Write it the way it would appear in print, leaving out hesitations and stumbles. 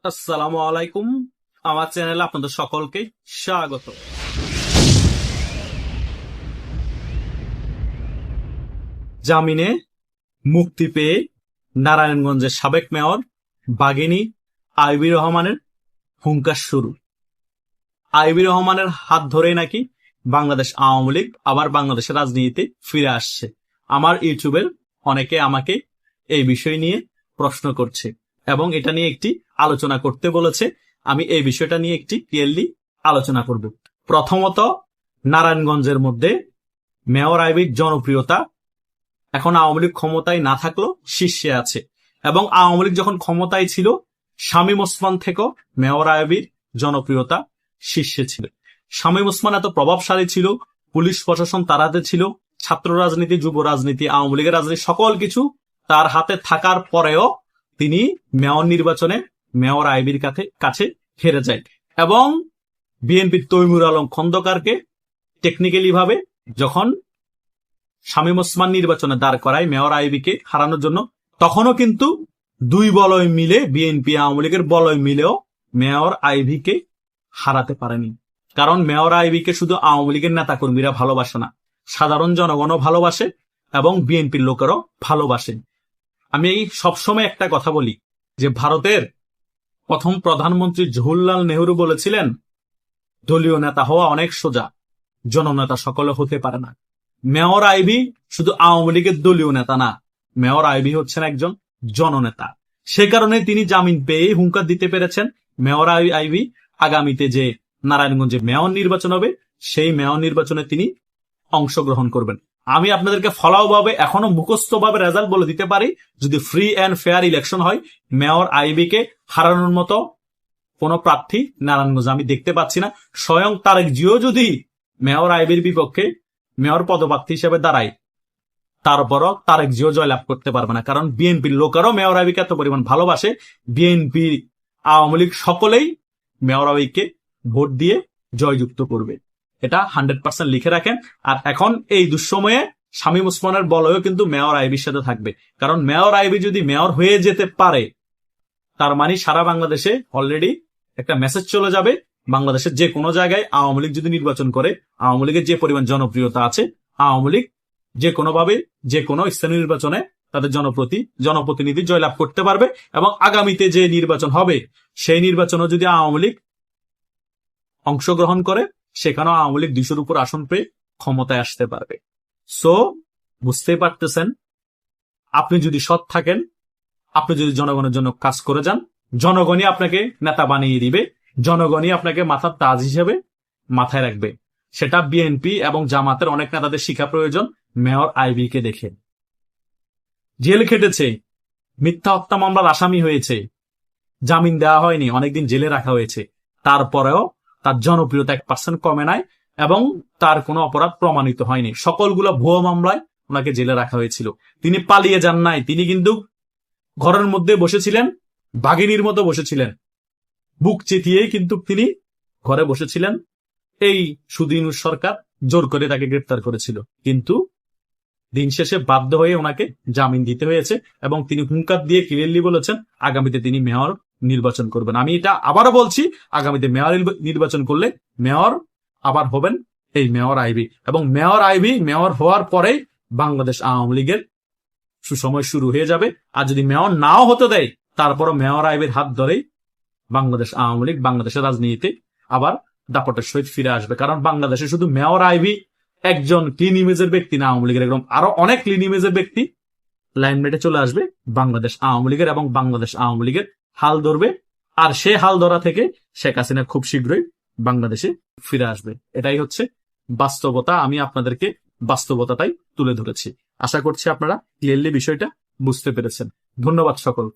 আসসালামু আলাইকুম। আমার চ্যানেলে আপনাদের সকলকে স্বাগত। জামিনে মুক্তি পেয়ে নারায়ণগঞ্জের সাবেক মেয়র বাগিনী আইবি রহমানের হুঙ্কার শুরু। আইবি রহমানের হাত ধরেই নাকি বাংলাদেশ আওয়ামী লীগ আবার বাংলাদেশের রাজনীতিতে ফিরে আসছে। আমার ইউটিউবের অনেকে আমাকে এই বিষয় নিয়ে প্রশ্ন করছে এবং এটা নিয়ে একটি আলোচনা করতে বলেছে। আমি এই বিষয়টা নিয়ে একটি ক্লিয়ারলি আলোচনা করব। প্রথমত, নারায়ণগঞ্জের মধ্যে মেয়র আইবির জনপ্রিয়তা এখন আওয়ামী লীগ ক্ষমতায় না থাকলেও শীর্ষে আছে, এবং আওয়ামী লীগ যখন ক্ষমতায় ছিল শামীম ওসমান থেকেও মেয়র আইবির জনপ্রিয়তা শীর্ষে ছিল। শামীম ওসমান এত প্রভাবশালী ছিল, পুলিশ প্রশাসন তার হাতে ছিল, ছাত্র রাজনীতি, যুব রাজনীতি, আওয়ামী লীগের রাজনীতি সকল কিছু তার হাতে থাকার পরেও তিনি মেয়র নির্বাচনে মেয়র আইবির কাছে হেরে যায় এবং বিএনপির তৈমুর আলম খন্দকারকে টেকনিক্যালি ভাবে যখন শামীম ওসমান নির্বাচনে দাঁড় করায় মেয়র আইবিকে হারানোর জন্য, তখনও কিন্তু দুই বলয় মিলে বিএনপি আওয়ামী লীগের বলয় মিলেও মেয়র আইবিকে হারাতে পারেনি। কারণ মেয়র আইবিকে শুধু আওয়ামী লীগের নেতাকর্মীরা ভালোবাসে না, সাধারণ জনগণও ভালোবাসে এবং বিএনপির লোকেরও ভালোবাসে। আমি এই সবসময় একটা কথা বলি যে ভারতের প্রথম প্রধানমন্ত্রী জওহরলাল নেহরু বলেছিলেন, দলীয় নেতা হওয়া অনেক সোজা, জননেতা সকলে হতে পারে না। মেয়র আইবি শুধু আওয়ামী লীগের দলীয় নেতা না, মেয়র আইবি হচ্ছেন একজন জননেতা। সে কারণে তিনি জামিন পেয়ে হুঙ্কার দিতে পেরেছেন মেয়র আইবি আগামীতে যে নারায়ণগঞ্জে মেয়র নির্বাচন হবে সেই মেয়র নির্বাচনে তিনি অংশগ্রহণ করবেন। আমি আপনাদেরকে ফলাও ভাবে এখনো মুখস্থ ভাবে রেজাল্ট বলে দিতে পারি, যদি ফ্রি অ্যান্ড ফেয়ার ইলেকশন হয় মেয়র আইবিকে হারানোর মতো কোন প্রার্থী নারায়ণগঞ্জ আমি দেখতে পাচ্ছি না। স্বয়ং তারেক জিও যদি মেয়র আইবির বিপক্ষে মেয়র পদপ্রার্থী হিসেবে দাঁড়ায়, তারপরও তারেক জিও জয়লাভ করতে পারবে না। কারণ বিএনপির লোকেরও মেয়র আইবিকে এত পরিমাণ ভালোবাসে, বিএনপি আওয়ামী লীগ সকলেই মেয়র আইবিকে ভোট দিয়ে জয়যুক্ত করবে। এটা 100% লিখে রাখেন। আর এখন এই দুঃসময়ে শামীম ওসমানের বলয়ও কিন্তু মেয়র আইবির সাথে থাকবে। কারণ মেয়র আইবি যদি মেয়র হয়ে যেতে পারে, তার মানে সারা বাংলাদেশে অলরেডি একটা মেসেজ চলে যাবে, বাংলাদেশের যে কোনো জায়গায় আওয়ামী লীগ যদি নির্বাচন করে, আওয়ামী লীগের যে পরিমাণ জনপ্রিয়তা আছে, আওয়ামী লীগ যে কোনোভাবে যে কোনো স্থানীয় নির্বাচনে তাদের জনপ্রতিনিধি জয়লাভ করতে পারবে এবং আগামীতে যে নির্বাচন হবে সেই নির্বাচনে যদি আওয়ামী লীগ অংশগ্রহণ করে, সেখানেও আওয়ামী লীগ 200-র উপর আসন পেয়ে ক্ষমতায় আসতে পারবে। সো বুঝতেই পারতেছেন, আপনি যদি সৎ থাকেন, আপনি যদি জনগণের জন্য কাজ করে যান, জনগণই আপনাকে নেতা বানিয়ে দিবে, জনগণই আপনাকে মাথার তাজ হিসেবে মাথায় রাখবে। সেটা বিএনপি এবং জামাতের অনেক নেতাদের শিক্ষা প্রয়োজন। মেয়র আইবি কে দেখে জেল খেটেছে, মিথ্যা হত্যা মামলার আসামি হয়েছে, জামিন দেওয়া হয়নি, অনেকদিন জেলে রাখা হয়েছে, তারপরেও তার জনপ্রিয়তা 1% কমে নাই এবং তার কোনো অপরাধ প্রমাণিত হয়নি। সকলগুলো ভুয়ো মামলায় ওনাকে জেলে রাখা হয়েছিল। তিনি পালিয়ে যান নাই, তিনি কিন্তু ঘরের মধ্যে বসেছিলেন, বাঘিনীর মতো বসেছিলেন, বুক চেতিয়েই কিন্তু তিনি ঘরে বসেছিলেন। এই সুদিনুর সরকার জোর করে তাকে গ্রেফতার করেছিল, কিন্তু দিন শেষে বাধ্য হয়ে ওনাকে জামিন দিতে হয়েছে এবং তিনি হুঙ্কার দিয়ে ক্লিয়ারলি বলেছেন আগামীতে তিনি মেয়র নির্বাচন করবেন। আমি এটা আবারও বলছি, আগামীতে মেয়র নির্বাচন করলে মেয়র আবার হবেন এই মেয়র আইবি, এবং মেয়র আইবি মেয়র হওয়ার পরেই বাংলাদেশ আওয়ামী লীগের সুসময় শুরু হয়ে যাবে। আর যদি মেয়র নাও হতে দেয়, তারপরও মেয়র আইবির হাত ধরেই বাংলাদেশ আওয়ামী লীগ বাংলাদেশের রাজনীতিতে আবার দাপটের সহিত ফিরে আসবে। কারণ বাংলাদেশে শুধু মেয়র আইবি একজন ক্লিন ইমেজের ব্যক্তি না, আওয়ামী লীগের একদম আরো অনেক ক্লিন ইমেজের ব্যক্তি লাইনমেটে চলে আসবে বাংলাদেশ আওয়ামী লীগের, এবং বাংলাদেশ আওয়ামী লীগের হাল ধরবে। আর সে হাল ধরা থেকে শেখ হাসিনা খুব শীঘ্রই বাংলাদেশে ফিরে আসবে। এটাই হচ্ছে বাস্তবতা। আমি আপনাদেরকে বাস্তবতাটাই তুলে ধরেছি। আশা করছি আপনারা ক্লিয়ারলি বিষয়টা বুঝতে পেরেছেন। ধন্যবাদ সকল।